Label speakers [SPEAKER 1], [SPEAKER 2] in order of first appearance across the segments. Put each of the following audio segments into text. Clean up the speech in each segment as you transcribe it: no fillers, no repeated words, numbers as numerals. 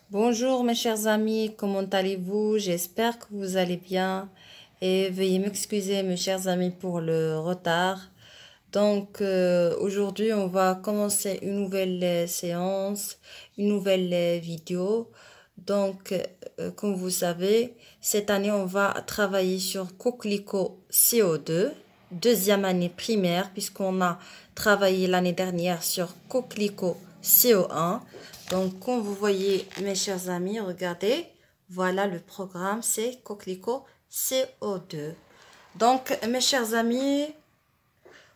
[SPEAKER 1] Bonjour mes chers amis, comment allez-vous? J'espère que vous allez bien et veuillez m'excuser mes chers amis pour le retard. Aujourd'hui on va commencer une nouvelle séance, une nouvelle vidéo. Comme vous savez, cette année on va travailler sur Coquelicot CO2, deuxième année primaire puisqu'on a travaillé l'année dernière sur Coquelicot CO1. Donc, comme vous voyez, mes chers amis, regardez, voilà le programme, c'est Coquelicot CO2. Donc, mes chers amis,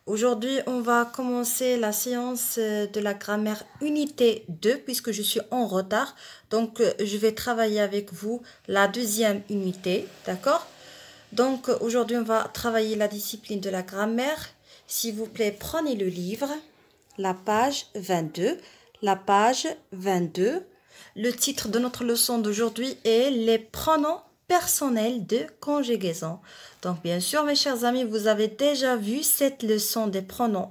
[SPEAKER 1] aujourd'hui, on va commencer la séance de la grammaire unité 2, puisque je suis en retard. Donc, je vais travailler avec vous la deuxième unité, d'accord? Donc, aujourd'hui, on va travailler la discipline de la grammaire. S'il vous plaît, prenez le livre, la page 22. La page 22. Le titre de notre leçon d'aujourd'hui est les pronoms personnels de conjugaison. Donc, bien sûr, mes chers amis, vous avez déjà vu cette leçon des pronoms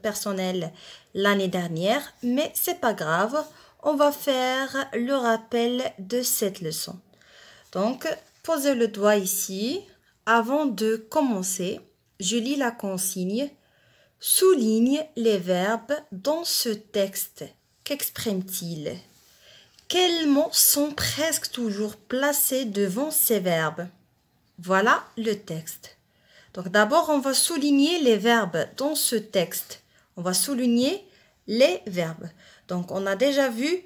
[SPEAKER 1] personnels l'année dernière, mais c'est pas grave. On va faire le rappel de cette leçon. Donc, posez le doigt ici. Avant de commencer, je lis la consigne. Souligne les verbes dans ce texte. Qu'exprime-t-il? Quels mots sont presque toujours placés devant ces verbes? Voilà le texte. Donc d'abord, on va souligner les verbes dans ce texte. On va souligner les verbes. Donc on a déjà vu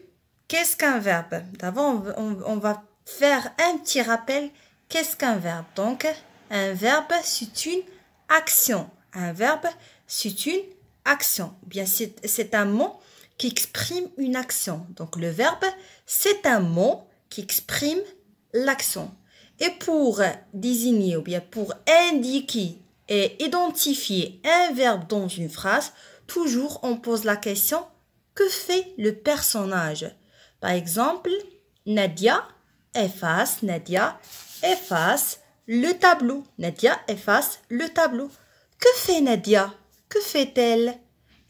[SPEAKER 1] qu'est-ce qu'un verbe. D'abord, on va faire un petit rappel. Qu'est-ce qu'un verbe? Donc un verbe, c'est une action. Un verbe, c'est une action. Bien, c'est un mot qui exprime une action. Donc, le verbe, c'est un mot qui exprime l'action. Et pour désigner ou bien pour indiquer et identifier un verbe dans une phrase, toujours on pose la question « Que fait le personnage ?» Par exemple, Nadia efface le tableau. Nadia efface le tableau. Que fait Nadia? Que fait-elle?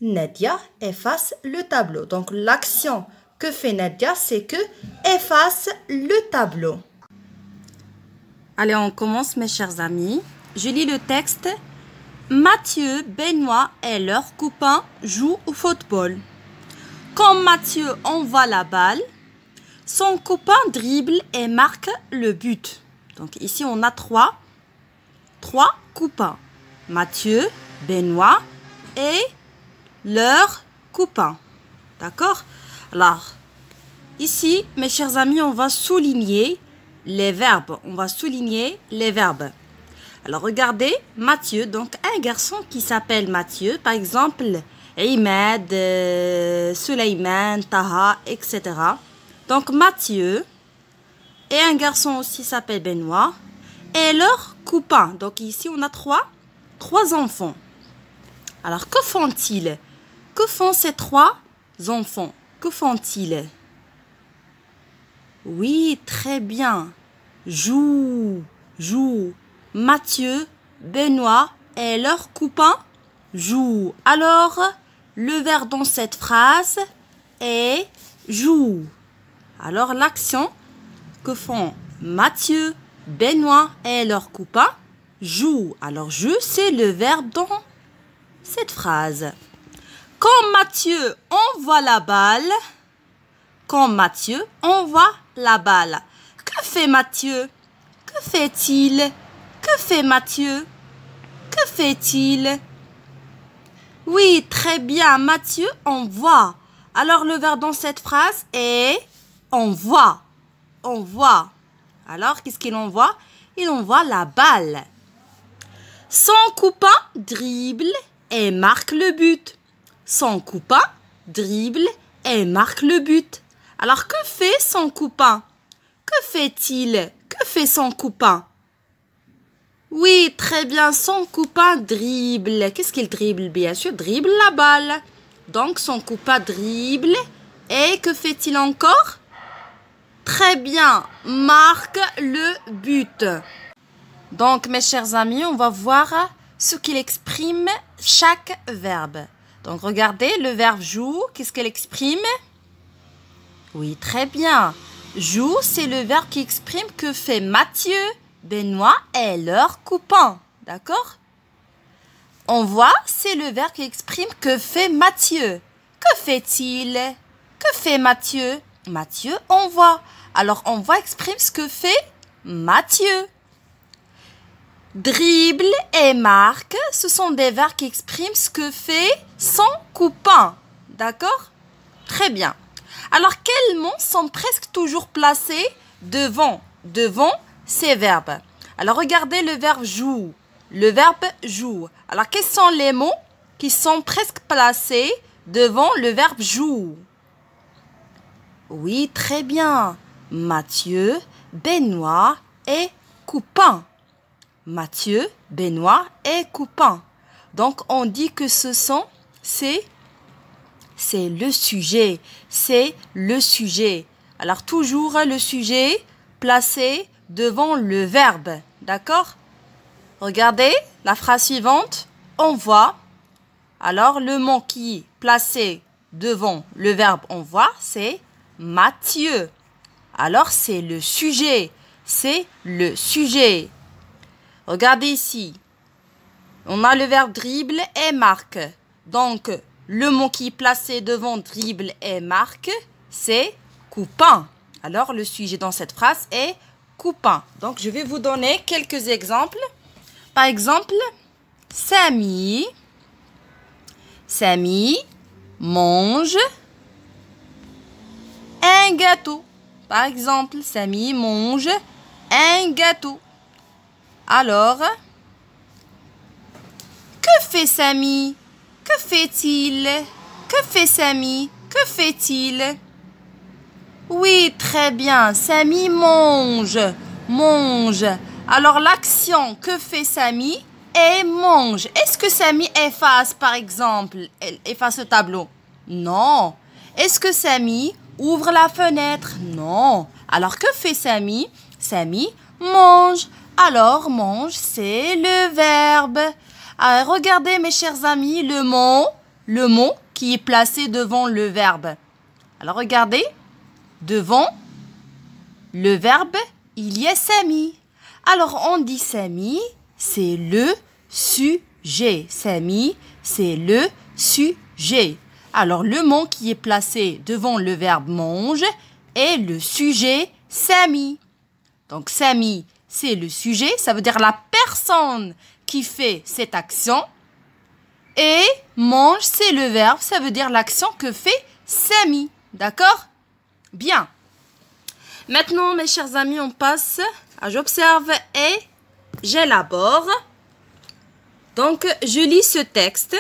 [SPEAKER 1] Nadia efface le tableau. Donc, l'action que fait Nadia, c'est que efface le tableau. Allez, on commence, mes chers amis. Je lis le texte. Mathieu, Benoît et leurs copains jouent au football. Quand Mathieu envoie la balle, son copain dribble et marque le but. Donc, ici, on a trois copains. Mathieu, Benoît et leurs copains. D'accord? Alors, ici, mes chers amis, on va souligner les verbes. Alors, regardez, Mathieu, donc un garçon qui s'appelle Mathieu, par exemple, Imad, Suleiman, Taha, etc. Donc, Mathieu et un garçon aussi s'appelle Benoît et leurs copains. Donc, ici, on a trois enfants. Alors, que font-ils? Que font ces trois enfants? Que font-ils? Oui, très bien. Jouent. Mathieu, Benoît et leurs copains jouent. Alors, le verbe dans cette phrase est joue. Alors, l'action que font Mathieu, Benoît et leurs copains jouent. Alors, je, c'est le verbe dans cette phrase. Quand Mathieu envoie la balle, que fait Mathieu? Que fait-il? Que fait Mathieu? Que fait-il? Oui, très bien, Mathieu envoie. Alors, le verbe dans cette phrase est envoie. Alors, qu'est-ce qu'il envoie? Il envoie la balle. Son copain dribble et marque le but. Son copain dribble et marque le but. Alors, que fait son copain? Que fait-il? Que fait son copain? Oui, très bien, son copain dribble. Qu'est-ce qu'il dribble? Bien sûr, dribble la balle. Donc, son copain dribble. Et que fait-il encore? Très bien, marque le but. Donc, mes chers amis, on va voir ce qu'il exprime chaque verbe. Donc, regardez, le verbe joue, qu'est-ce qu'elle exprime? Oui, très bien. Joue, c'est le verbe qui exprime que fait Mathieu, Benoît et leur copain. D'accord? Envoie, c'est le verbe qui exprime que fait Mathieu. Que fait-il? Que fait Mathieu? Mathieu envoie. Alors, envoie exprime ce que fait Mathieu. Dribble et marque, ce sont des verbes qui expriment ce que fait son copain. D'accord? Très bien. Alors, quels mots sont presque toujours placés devant ces verbes? Alors, regardez le verbe joue. Le verbe joue. Alors, quels sont les mots qui sont presque placés devant le verbe joue? Oui, très bien. Mathieu, Benoît et copain. Mathieu, Benoît et copain. Donc, on dit que c'est le sujet. C'est le sujet. Alors, toujours le sujet placé devant le verbe. D'accord? Regardez la phrase suivante. On voit. Alors, le mot qui est placé devant le verbe on voit, c'est Mathieu. Alors, c'est le sujet. C'est le sujet. Regardez ici. On a le verbe dribble et marque. Donc, le mot qui est placé devant dribble et marque, c'est copain. Alors, le sujet dans cette phrase est copain. Donc, je vais vous donner quelques exemples. Par exemple, Samy mange un gâteau. Par exemple, Samy mange un gâteau. Alors, que fait Samy? Que fait-il? Que fait Samy? Que fait-il? Oui, très bien. Samy mange. Mange. Alors, l'action que fait Samy est mange. Est-ce que Samy efface, par exemple, efface le tableau? Non. Est-ce que Samy ouvre la fenêtre? Non. Alors, que fait Samy? Samy mange. Alors, mange, c'est le verbe. Alors, regardez, mes chers amis, le mot qui est placé devant le verbe. Alors, regardez, devant le verbe, il y a Samy. Alors, on dit Samy, c'est le sujet. Samy, c'est le sujet. Alors, le mot qui est placé devant le verbe mange est le sujet Samy. Donc, Samy, c'est le sujet, ça veut dire la personne qui fait cette action. Et mange, c'est le verbe, ça veut dire l'action que fait Samy. D'accord? Bien. Maintenant, mes chers amis, on passe à j'observe et j'élabore. Donc, je lis ce texte.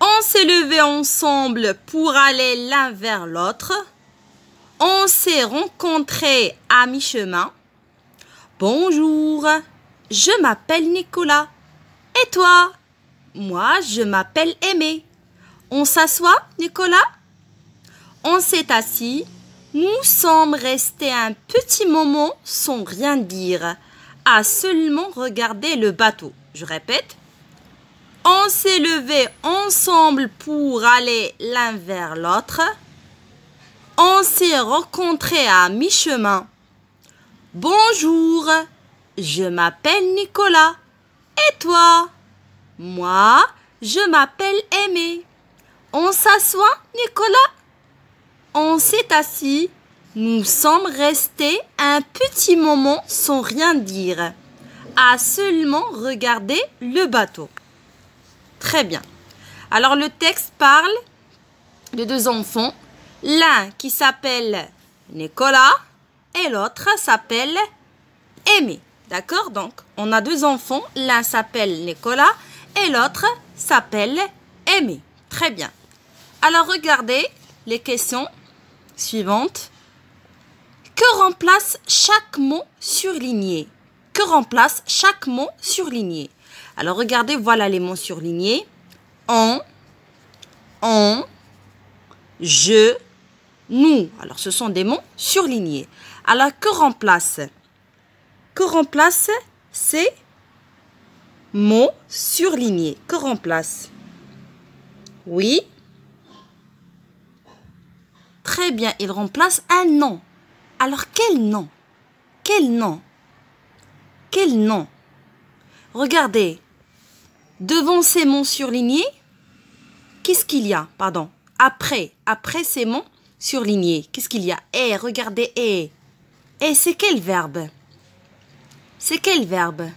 [SPEAKER 1] On s'est levé ensemble pour aller l'un vers l'autre. On s'est rencontrés à mi-chemin. Bonjour, je m'appelle Nicolas. Et toi? Moi, je m'appelle Aimé. On s'assoit, Nicolas? On s'est assis. Nous sommes restés un petit moment sans rien dire, à seulement regarder le bateau. Je répète. On s'est levé ensemble pour aller l'un vers l'autre. On s'est rencontrés à mi-chemin. Bonjour, je m'appelle Nicolas. Et toi? Moi, je m'appelle Aimé. On s'assoit, Nicolas? On s'est assis. Nous sommes restés un petit moment sans rien dire, à seulement regarder le bateau. Très bien. Alors, le texte parle de deux enfants. L'un qui s'appelle Nicolas et l'autre s'appelle Aimé. D'accord? Donc, on a deux enfants. L'un s'appelle Nicolas et l'autre s'appelle Aimé. Très bien. Alors, regardez les questions suivantes. Que remplace chaque mot surligné? Que remplace chaque mot surligné? Alors, regardez, voilà les mots surlignés. On, je, nous. Alors, ce sont des mots surlignés. Alors, que remplace? Que remplace ces mots surlignés? Que remplace? Oui. Très bien, il remplace un nom. Alors, quel nom? Quel nom? Quel nom? Regardez. Devant ces mots surlignés, qu'est-ce qu'il y a? Pardon. Après ces mots surlignés, qu'est-ce qu'il y a? Eh, regardez, eh. Eh, c'est quel verbe? C'est quel verbe?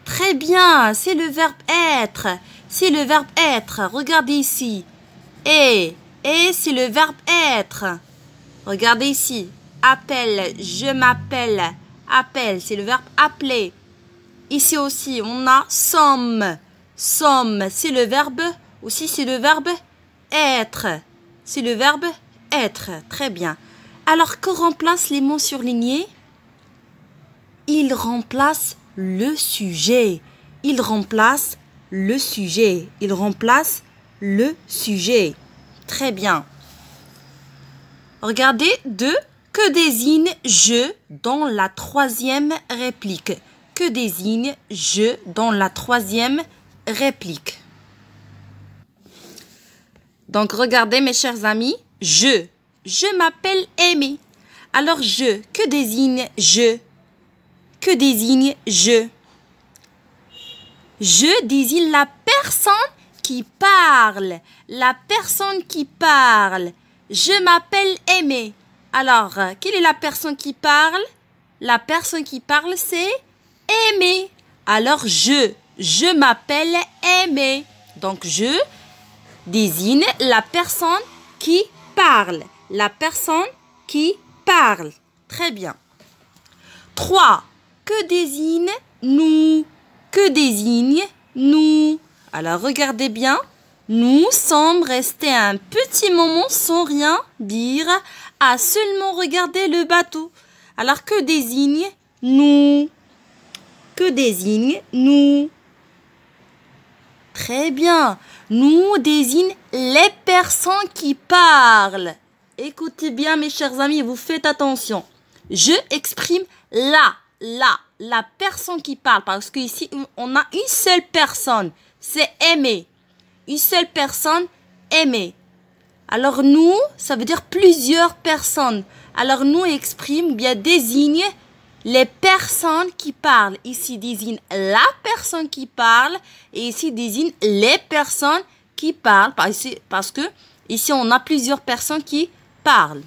[SPEAKER 1] Très bien, c'est le verbe être. C'est le verbe être. Regardez ici. Et c'est le verbe être. Regardez ici. Appelle, je m'appelle. Appelle, c'est le verbe appeler. Ici aussi, on a sommes. Sommes, c'est le verbe. Aussi, c'est le verbe être. C'est le verbe être. Très bien. Alors, que remplacent les mots surlignés? Il remplace le sujet. Il remplace le sujet. Il remplace le sujet. Très bien. Regardez, 2. Que désigne je dans la troisième réplique? Que désigne je dans la troisième réplique? Donc, regardez, mes chers amis. Je m'appelle Aimé. Alors, que désigne je? Que désigne je? Je désigne la personne qui parle. La personne qui parle. Je m'appelle Aimé. Alors, quelle est la personne qui parle? La personne qui parle, c'est Aimé. Alors, je m'appelle Aimé. Donc, je désigne la personne qui parle. La personne qui parle. Très bien. 3. Que désigne nous? Que désigne nous? Alors, regardez bien. Nous sommes restés un petit moment sans rien dire, à seulement regarder le bateau. Alors, que désigne nous? Que désigne nous? Très bien. Nous désigne les personnes qui parlent. Écoutez bien, mes chers amis, vous faites attention. Je exprime la personne qui parle. Parce qu'ici, on a une seule personne. C'est Aimé. Une seule personne, Aimé. Alors, nous, ça veut dire plusieurs personnes. Alors, nous exprime, bien désigne les personnes qui parlent. Ici, désigne la personne qui parle. Et ici, désigne les personnes qui parlent. Parce que ici, on a plusieurs personnes qui parlent.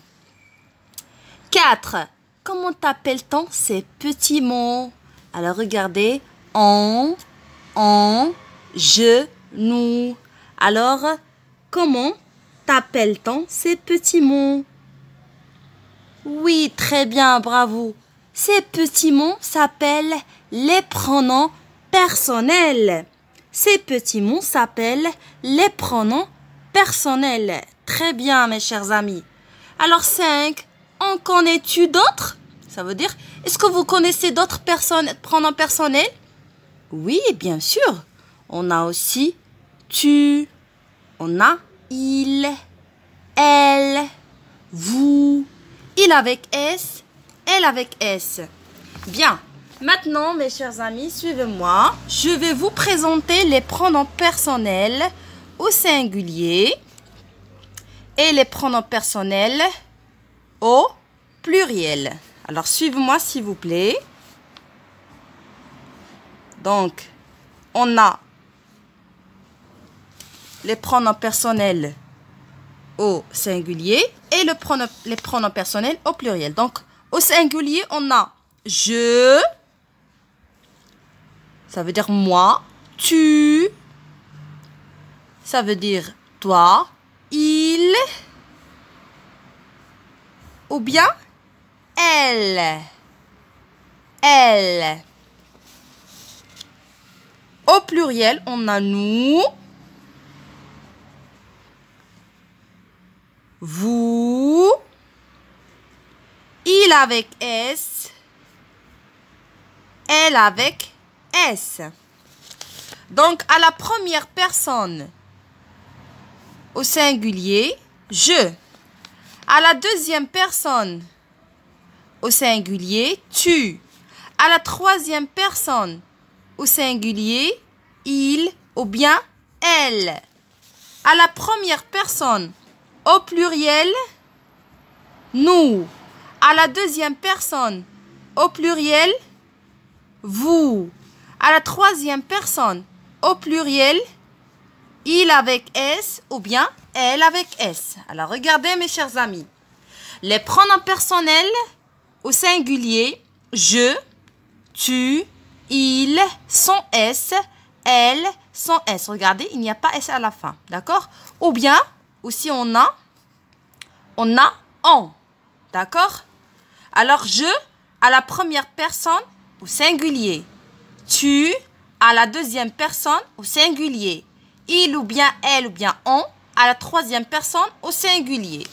[SPEAKER 1] 4. Comment t'appelle-t-on ces petits mots? Alors, regardez. On, je, nous. Alors, comment t'appelle-t-on ces petits mots? Oui, très bien, bravo. Ces petits mots s'appellent les pronoms personnels. Ces petits mots s'appellent les pronoms personnels. Très bien, mes chers amis. Alors, 5. En connais-tu d'autres? Ça veut dire, est-ce que vous connaissez d'autres pronoms personnels? Oui, bien sûr. On a aussi tu. On a il, elle, vous. Il avec S, elle avec S. Bien. Maintenant, mes chers amis, suivez-moi. Je vais vous présenter les pronoms personnels au singulier et les pronoms personnels au pluriel. Alors, suivez-moi, s'il vous plaît. Donc, on a les pronoms personnels au singulier et les pronoms personnels au pluriel. Donc, au singulier, on a je, ça veut dire moi, tu, ça veut dire toi, il, ou bien elle. Elle. Au pluriel, on a nous, vous, il avec S, elle avec S. Donc, à la première personne, au singulier, je. À la deuxième personne, au singulier, tu. À la troisième personne, au singulier, il ou bien elle. À la première personne, au pluriel, nous. À la deuxième personne, au pluriel, vous. À la troisième personne, au pluriel, il avec S ou bien elle avec S. Alors, regardez mes chers amis. Les pronoms personnels au singulier, je, tu, il, sans S, elle, sans S. Regardez, il n'y a pas S à la fin. D'accord? Ou bien, aussi on a on. D'accord? Alors, je à la première personne au singulier. Tu à la deuxième personne au singulier. Il ou bien elle ou bien on à la troisième personne au singulier.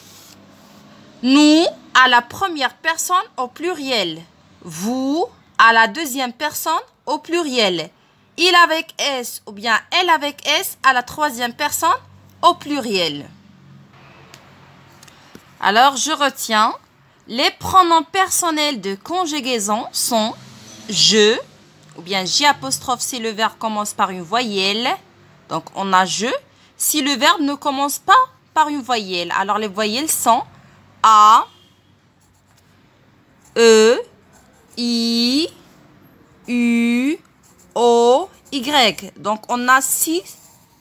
[SPEAKER 1] Nous à la première personne au pluriel. Vous à la deuxième personne au pluriel. Il avec S ou bien elle avec S à la troisième personne au pluriel. Alors, je retiens. Les pronoms personnels de conjugaison sont je, ou bien J' si le verbe commence par une voyelle. Donc, on a je. Si le verbe ne commence pas par une voyelle, alors les voyelles sont A, E, I, U, O, Y. Donc, on a 6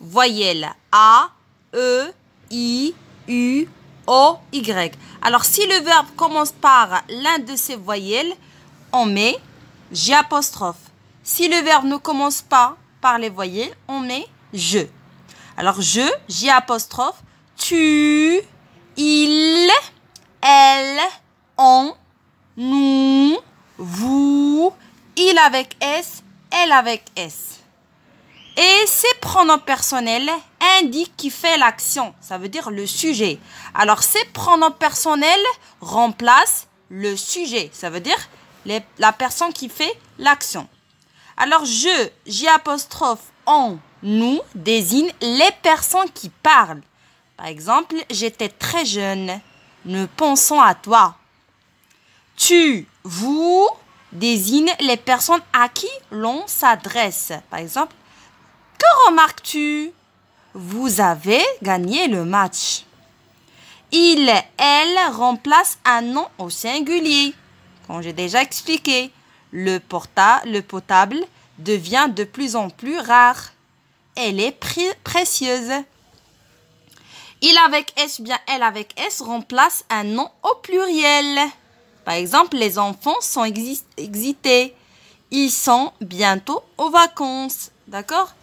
[SPEAKER 1] voyelles. A, E, I, U, O, Y. Alors, si le verbe commence par l'un de ces voyelles, on met J'. Si le verbe ne commence pas par les voyelles, on met je. Alors, je, J', tu, il, elle, on, nous, vous, il avec S, elle avec S. Et ces pronoms personnels indiquent qui fait l'action. Ça veut dire le sujet. Alors, ces pronoms personnels remplacent le sujet. Ça veut dire la personne qui fait l'action. Alors, je, J', on, nous désigne les personnes qui parlent. Par exemple, j'étais très jeune. Nous pensons à toi. Tu, vous désigne les personnes à qui l'on s'adresse. Par exemple, que remarques-tu? Vous avez gagné le match. Il, elle remplace un nom au singulier. Comme j'ai déjà expliqué, le potable devient de plus en plus rare. Elle est précieuse. Il avec S ou bien elle avec S remplace un nom au pluriel. Par exemple, les enfants sont excités. Ils sont bientôt aux vacances. D'accord?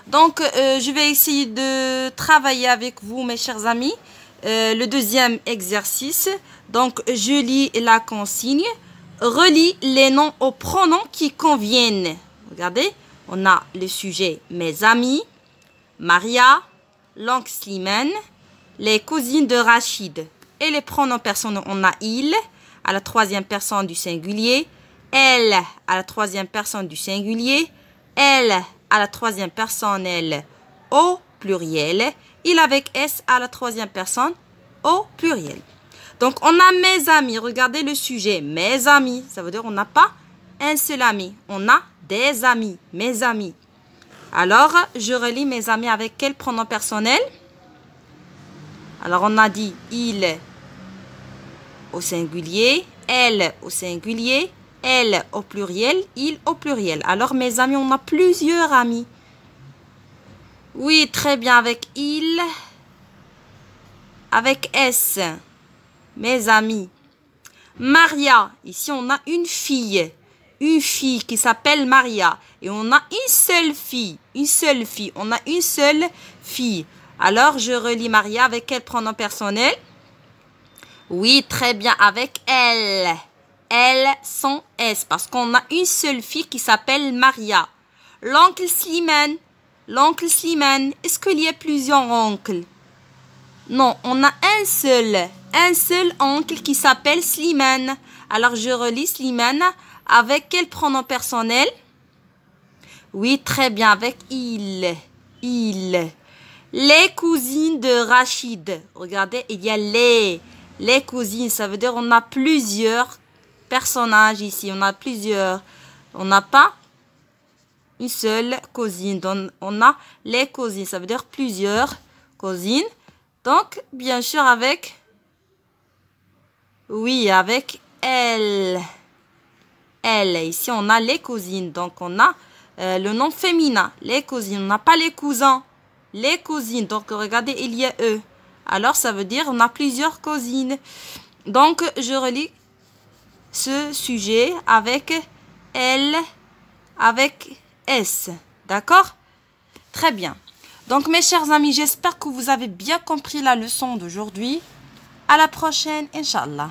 [SPEAKER 1] Donc, je vais essayer de travailler avec vous, mes chers amis. Le deuxième exercice. Donc, je lis la consigne. Relis les noms aux pronoms qui conviennent. Regardez, on a le sujet mes amis, Maria, l'oncle Slimane, les cousines de Rachid. Et les pronoms personnels, on a il à la troisième personne du singulier, elle à la troisième personne du singulier, elle à la troisième personne, elle au pluriel, il avec S à la troisième personne au pluriel. Donc, on a mes amis. Regardez le sujet. Mes amis. Ça veut dire on n'a pas un seul ami. On a des amis. Mes amis. Alors, je relis mes amis avec quel pronom personnel? Alors, on a dit il au singulier, elle au singulier, elle au pluriel, il au pluriel. Alors, mes amis, on a plusieurs amis. Oui, très bien. Avec il, avec S. Mes amis. Maria. Ici, on a une fille. Une fille qui s'appelle Maria. Et on a une seule fille. Une seule fille. On a une seule fille. Alors, je relis Maria avec quel pronom personnel? Oui, très bien. Avec elle. Elle sans S. Parce qu'on a une seule fille qui s'appelle Maria. L'oncle Slimane. L'oncle Slimane. Est-ce qu'il y a plusieurs oncles? Non, on a un seul oncle qui s'appelle Slimane. Alors, je relis Slimane avec quel pronom personnel? Oui, très bien, avec il. Les cousines de Rachid. Regardez, il y a les cousines. Ça veut dire on a plusieurs personnages ici. On a plusieurs. On n'a pas une seule cousine. Donc, on a les cousines. Ça veut dire plusieurs cousines. Donc, bien sûr, avec elles. Elles. Ici, on a les cousines. Donc, on a le nom féminin. Les cousines. On n'a pas les cousins. Les cousines. Donc, regardez, il y a eux. Alors, ça veut dire on a plusieurs cousines. Donc, je relis ce sujet avec L, avec S. D'accord? Très bien. Donc, mes chers amis, j'espère que vous avez bien compris la leçon d'aujourd'hui. À la prochaine, Inch'Allah.